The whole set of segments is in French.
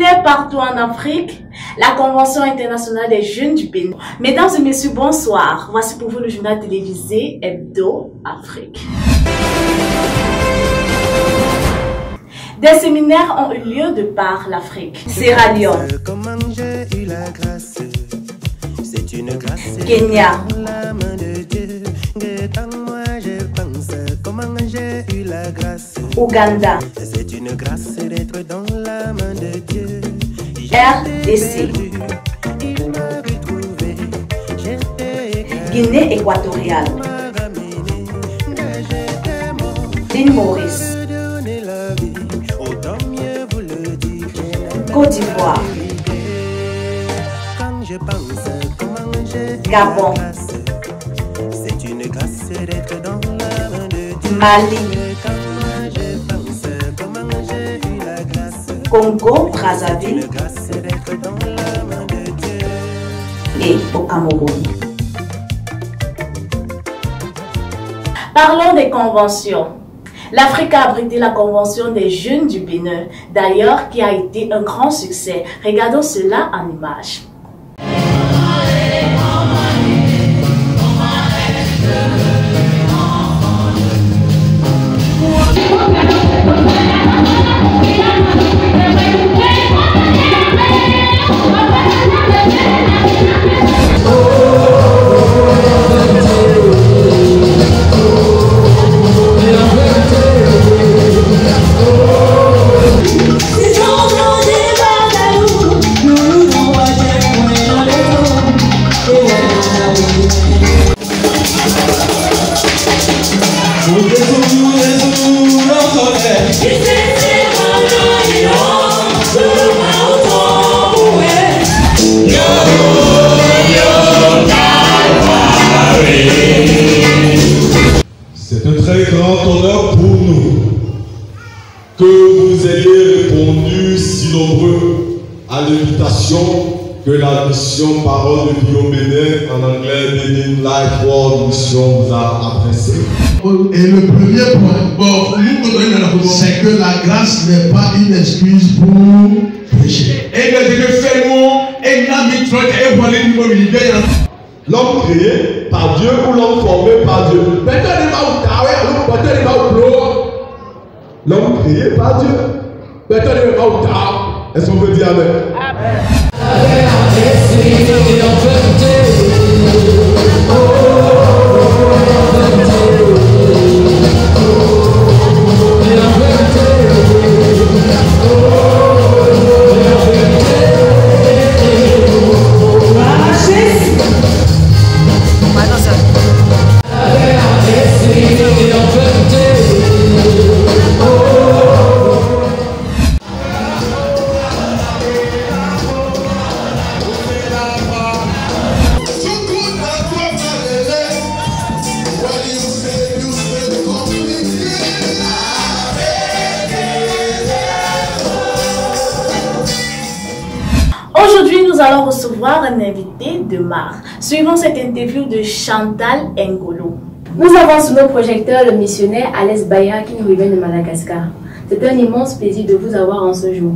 séminaires partout en Afrique, la Convention internationale des jeunes du Bénin. Mesdames et messieurs, bonsoir. Voici pour vous le journal télévisé Hebdo Afrique. Des séminaires ont eu lieu de par l'Afrique. Sierra Leone, Kenya, Ouganda, RDC, Guinée équatoriale, l'île Maurice, Côte d'Ivoire, Gabon, Mali, Congo, Brazzaville et au Cameroun. Parlons des conventions. L'Afrique a abrité la Convention des jeunes du Bénin, d'ailleurs qui a été un grand succès. Regardons cela en images. C'est un très grand honneur pour nous que vous ayez répondu si nombreux à l'invitation que la mission Parole de vie au Bénin, en anglais Benin Life World Mission, vous a adressée. Et le premier point, c'est que la grâce n'est pas une excuse pour pécher. L'homme créé par Dieu ou l'homme formé par Dieu. L'homme créé par Dieu. Est-ce qu'on peut dire amen? Aujourd'hui, nous allons recevoir un invité de marque. Suivons cette interview de Chantal Ngolo. Nous avons sous nos projecteurs le missionnaire Alex Baya qui nous vient de Madagascar. C'est un immense plaisir de vous avoir en ce jour.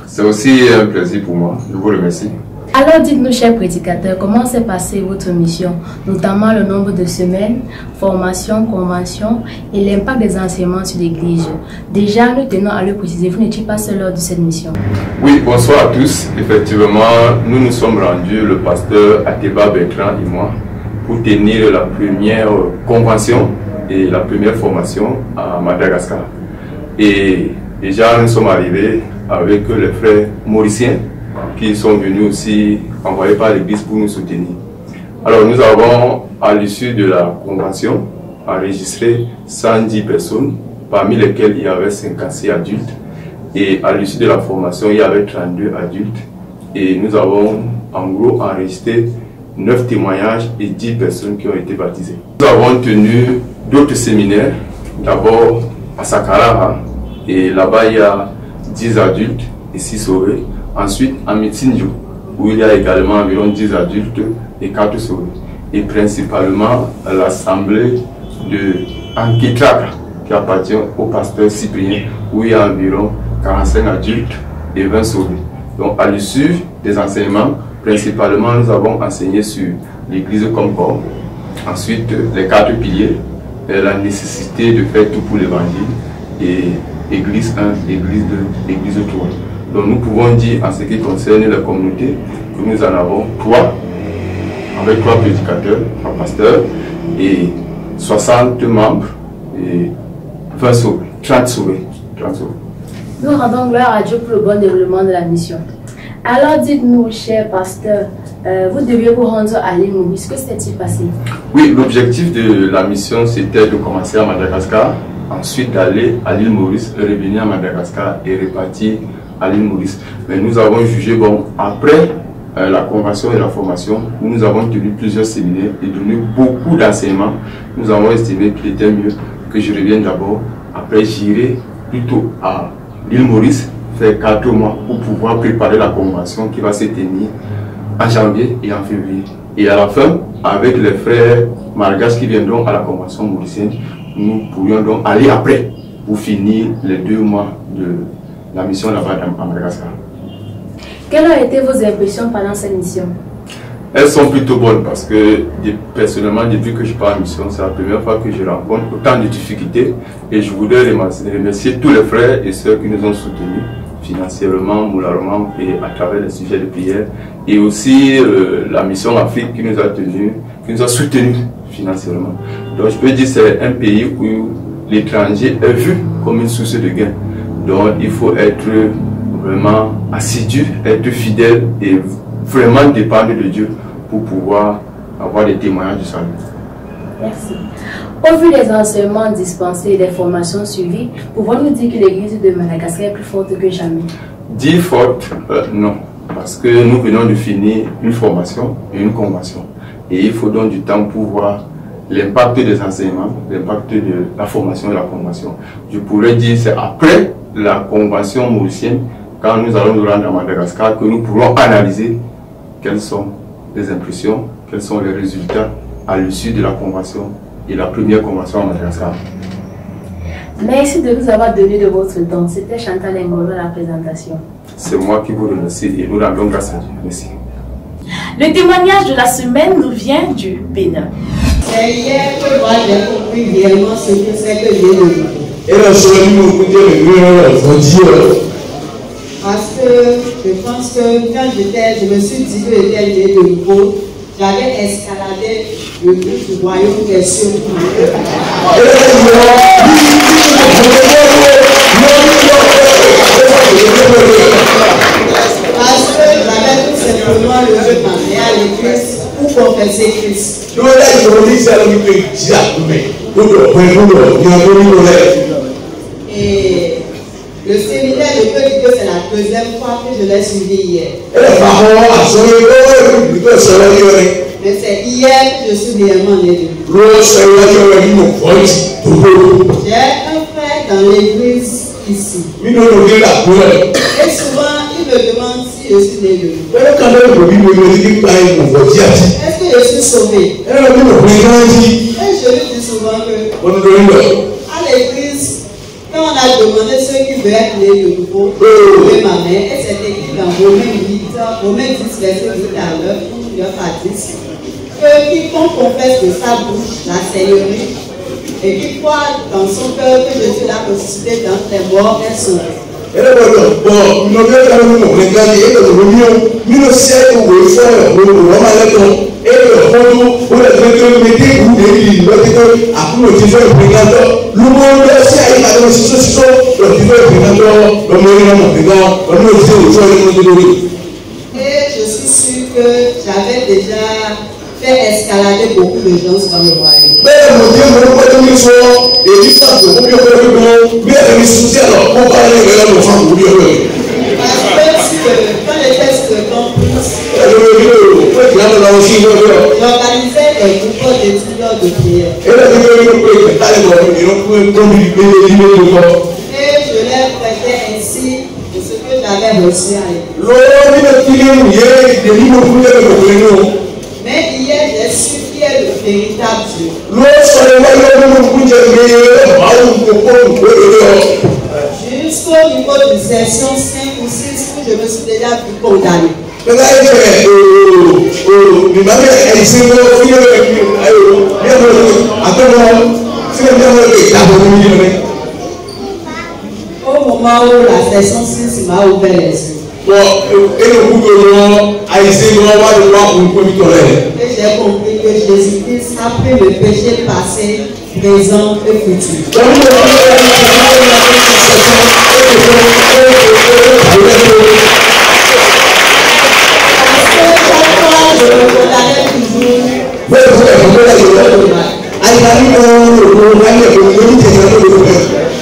C'est aussi un plaisir pour moi. Je vous remercie. Alors dites-nous, chers prédicateurs, comment s'est passée votre mission, notamment le nombre de semaines, formation, convention et l'impact des enseignements sur l'Église. Déjà, nous tenons à le préciser, vous n'étiez pas seul lors de cette mission. Oui, bonsoir à tous. Effectivement, nous nous sommes rendus, le pasteur Ateba Bertrand et moi, pour tenir la première convention et la première formation à Madagascar. Et déjà, nous sommes arrivés avec les frères mauriciens qui sont venus aussi envoyés par l'Église pour nous soutenir. Alors nous avons, à l'issue de la convention, enregistré 110 personnes, parmi lesquelles il y avait 56 adultes. Et à l'issue de la formation, il y avait 32 adultes. Et nous avons en gros enregistré 9 témoignages et 10 personnes qui ont été baptisées. Nous avons tenu d'autres séminaires, d'abord à Sakarara, et là-bas il y a 10 adultes et 6 sauvés. Ensuite, à Mitinjo, où il y a également environ 10 adultes et 4 sauvés. Et principalement à l'assemblée de Ankitraka, qui appartient au pasteur Cyprien, où il y a environ 45 adultes et 20 sauvés. Donc à l'issue des enseignements, principalement nous avons enseigné sur l'Église comme corps, ensuite les 4 piliers, la nécessité de faire tout pour l'Évangile, et Église 1, Église 2, Église 3. Donc nous pouvons dire en ce qui concerne la communauté que nous en avons 3, avec 3 prédicateurs, 3 pasteurs et 60 membres et 20 sauvés, 30 sauvés. Nous rendons gloire à Dieu pour le bon déroulement de la mission. Alors dites-nous, cher pasteur, vous deviez vous rendre à l'île Maurice. Que s'est-il passé? Oui, l'objectif de la mission c'était de commencer à Madagascar, ensuite d'aller à l'île Maurice, revenir à Madagascar et repartir à l'île Maurice. Mais nous avons jugé, bon, après la convention et la formation, nous avons tenu plusieurs séminaires et donné beaucoup d'enseignements. Nous avons estimé qu'il était mieux que je revienne d'abord. Après, j'irai plutôt à l'île Maurice faire 4 mois pour pouvoir préparer la convention qui va se tenir en janvier et en février. Et à la fin, avec les frères malgaches qui viendront à la convention mauricienne, nous pourrions donc aller après pour finir les 2 mois de la mission là-bas à Madagascar. Quelles ont été vos impressions pendant cette mission? Elles sont plutôt bonnes parce que personnellement, depuis que je pars en mission, c'est la première fois que je rencontre autant de difficultés et je voudrais remercier tous les frères et sœurs qui nous ont soutenus financièrement, moralement et à travers les sujets de prière, et aussi la mission Afrique qui nous a soutenus financièrement. Donc je peux dire que c'est un pays où l'étranger est vu comme une source de gain. Donc il faut être vraiment assidu, être fidèle et vraiment dépendre de Dieu pour pouvoir avoir des témoignages du salut. Merci. Au vu des enseignements dispensés et des formations suivies, pouvons-nous dire que l'église de Madagascar est plus forte que jamais? Dire forte, non. Parce que nous venons de finir une formation et une convention. Et il faut donc du temps pour voir l'impact des enseignements, l'impact de la formation et la convention. Je pourrais dire que c'est après la convention mauricienne, quand nous allons nous rendre à Madagascar, que nous pourrons analyser quelles sont les impressions, quels sont les résultats à l'issue de la convention et la première convention à Madagascar. Merci de nous avoir donné de votre temps. C'était Chantal Ngolo à la présentation. C'est moi qui vous remercie et nous rendons grâce à Dieu. Merci. Le témoignage de la semaine nous vient du Bénin. C'est hier que moi j'ai compris réellement ce que c'est que j'ai demandé. Et la soirée, nous Parce que je pense que quand je me suis dit que j'étais né de nouveau, j'avais escaladé le bout du royaume qui est sur moi. Parce que j'avais tout simplement levé ma main à l'église pour confesser Christ. Et le séminaire, je peux dire que c'est la 2e fois que je l'ai suivi hier. Mais c'est hier que je suis réellement né. J'ai un frère dans l'église ici. Et souvent, il me demande si je suis né de nouveau. Est-ce que je suis sauvé? Et je lui dis souvent que à l'église, quand on a demandé ceux qui veulent être nés de nouveau, lever ma main, et c'est écrit dans Romains 10, verset 8 à 9, 9 à 10, que quiconque confesse de sa bouche la Seigneurie et qui croit dans son cœur que Jésus l'a ressuscité d'entre les morts est sauvé. Et je suis sûr que j'avais déjà fait escalader beaucoup de gens dans le royaume. Parce que quand les tests de campus, j'organisais des groupes d'étudiants de prière. Et je leur prêtais ainsi de ce que j'avais reçu à l'église. Mais hier, j'ai su qui est le véritable Dieu. Jusqu'au niveau de session 5 ou 6 où je me suis déjà vu condamné. Au moment où la session 6 m'a ouvert les yeux. Et j'ai compris que Jésus-Christ a pris le péché passé, présent et futur.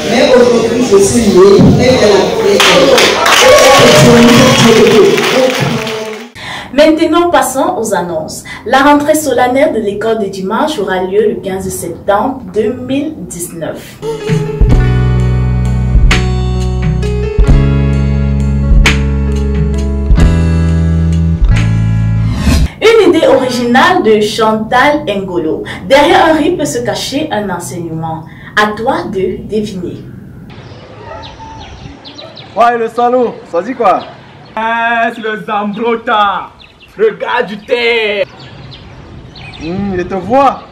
Mais aujourd'hui, je suis libre et de la paix. Maintenant, passons aux annonces. La rentrée solennelle de l'école de dimanche aura lieu le 15 septembre 2019. Une idée originale de Chantal Ngolo. Derrière un riz peut se cacher un enseignement. À toi de deviner. Ouais, le salaud, ça dit quoi? C'est le Zambrota, le gars du thé. Il te voit.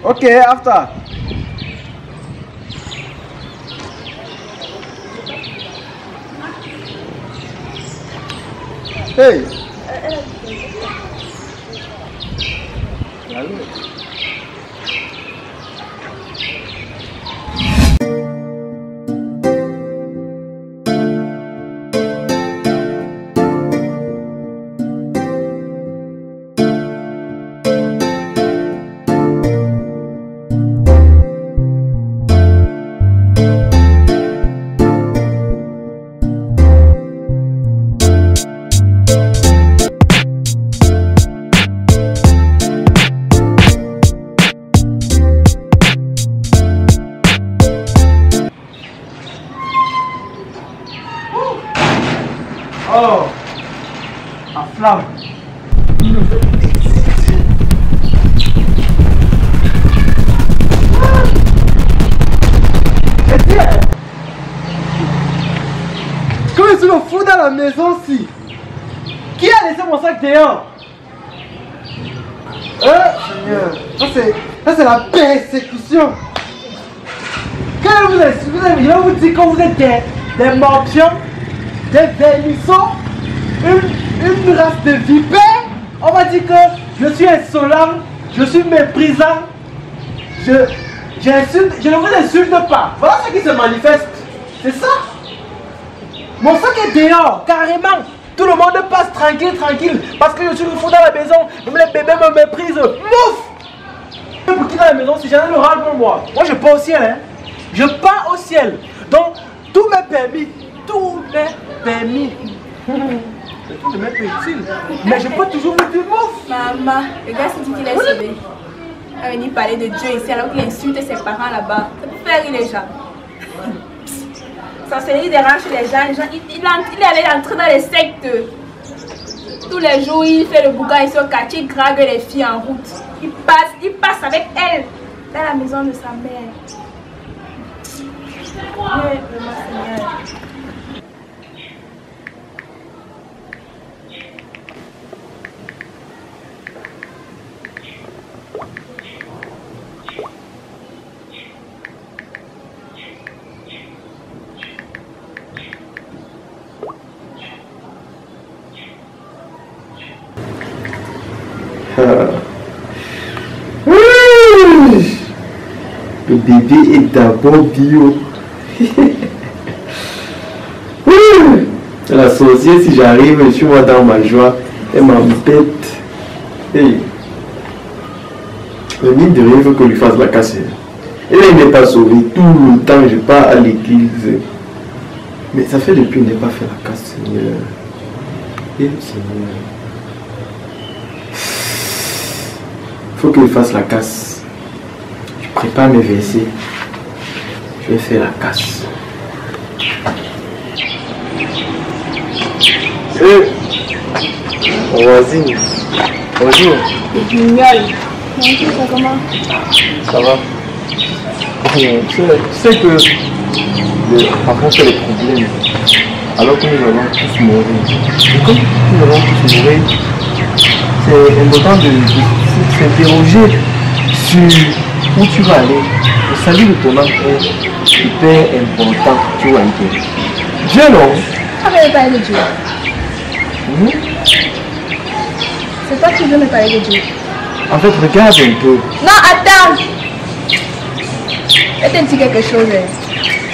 Ok, after. Hey. Oh, à flamme. Comme je suis le fou dans la maison si. Qui a laissé mon sac dehors? Seigneur, ça c'est la persécution. Quand je vais vous dire que vous êtes des morpions, des vernissons, une race de vipères. On va dire que je suis insolent, je suis méprisant, je ne vous insulte pas. Voilà ce qui se manifeste. C'est ça. Mon sac est dehors, carrément. Tout le monde passe tranquille, parce que je suis le fou dans la maison. Même les bébés me méprisent. Mouf! Pour quitter la maison, si j'en ai le ras pour moi. Moi je pars au ciel, hein. Je pars au ciel. Donc, tout m'est permis. Tout m'est permis. Tout ne m'est pas utile. Mais je peux toujours vous dire mouf. Maman, le gars s'est dit qu'il est sauvé. Il est venu parler de Dieu ici alors qu'il insulte ses parents là-bas. Ça peut faire rire les gens. Sorcellerie dérange les gens. Il est allé entrer dans les sectes. Tous les jours, il fait le boucan ici au quartier, il drague les filles en route. Il passe avec elles dans la maison de sa mère. Oui, vraiment, Seigneur. Le bébé est d'abord bio. La sorcière, si j'arrive, je suis moi dans ma joie. Elle m'embête. Hey. Le mine de rien veut qu'on lui fasse la casse. Elle n'est pas sauvée. Tout le temps, je pars à l'église. Mais ça fait depuis qu'il n'est pas fait la casse, Seigneur. Et Seigneur. Il faut qu'il fasse la casse. Je prépare mes versets. Je vais faire la casse. Voisine. Bonjour. Génial. Comment? Ça va? Tu sais que parfois c'est les problèmes. alors que nous allons tous mourir. Et comme nous allons tous mourir, c'est important de s'interroger sur où tu vas aller. Le salut de ton âme est hyper important, tu vois un peu. Dieu non? Arrête de parler de Dieu. C'est toi qui veux me parler de Dieu. En fait, regarde un peu. Non, attends. Je te dis quelque chose.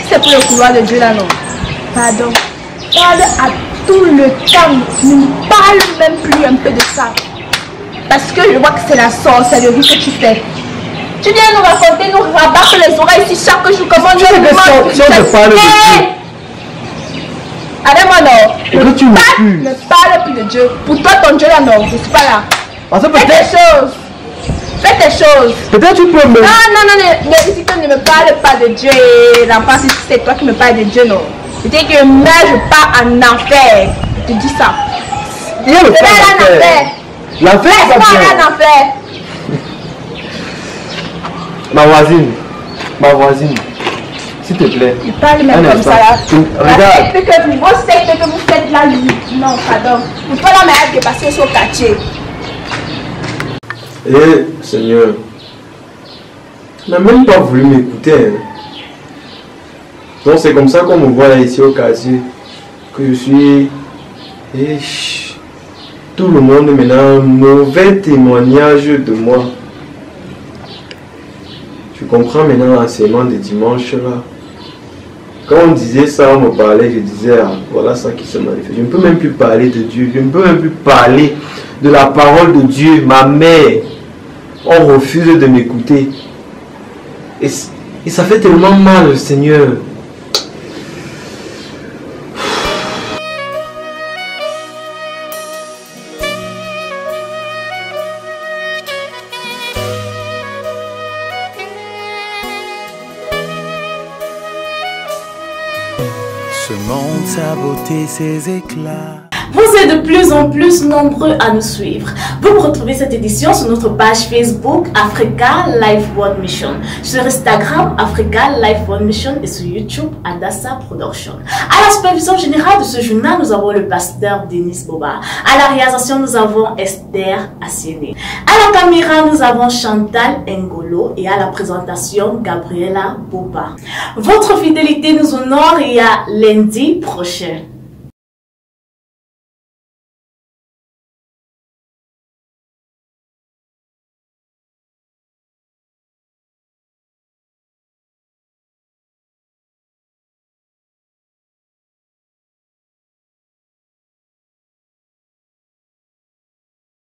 C'est pour le couloir de Dieu là, non? Pardon. Parle à tout le temps. Ne me parle même plus un peu de ça. Parce que je vois que c'est la sorcellerie que tu fais. Tu viens nous raconter, nous rabattre les oreilles ici chaque jour. Comment Tu sais que si on te parle de Dieu. Allez-moi non. Et que tu me ne parle plus de Dieu. Pour toi, ton Dieu là, non. Je ne suis pas là. Parce que fais tes choses. Fais tes choses. Peut-être tu peux me... Non, ici que ne me parle pas de Dieu. L'enfant, si c'est toi qui me parles de Dieu, non. Je dis que moi, je pars en enfer. Je te dis ça. Il y a le temps d'enfer. L'enfer, ça vient. En enfer. Ma voisine, s'il te plaît. Tu parles même comme ça là. Regarde. Depuis que le niveau secte que vous faites là, non, pardon. Pour toi là, mais elle est passée sur le quartier. Eh, Seigneur, tu n'as même pas voulu m'écouter. Hein. Donc c'est comme ça qu'on me voit là ici au quartier. Que je suis... Et tout le monde maintenant un mauvais témoignage de moi. Tu comprends maintenant l'enseignement de dimanche là. Quand on disait ça, on me parlait, je disais, ah, voilà ça qui se manifeste. Je ne peux même plus parler de Dieu, je ne peux même plus parler de la parole de Dieu. Ma mère, on refuse de m'écouter. Et ça fait tellement mal, Seigneur. Ce monde, sa beauté, ses éclats. Vous êtes de plus en plus nombreux à nous suivre. Vous retrouvez cette édition sur notre page Facebook Africa Life World Mission, sur Instagram Africa Life World Mission et sur YouTube Adassa Production. À la supervision générale de ce journal, nous avons le pasteur Denis Boba. À la réalisation, nous avons Esther Asiene. À la caméra, nous avons Chantal Ngolo et à la présentation, Gabriela Boba. Votre fidélité nous honore et à lundi prochain.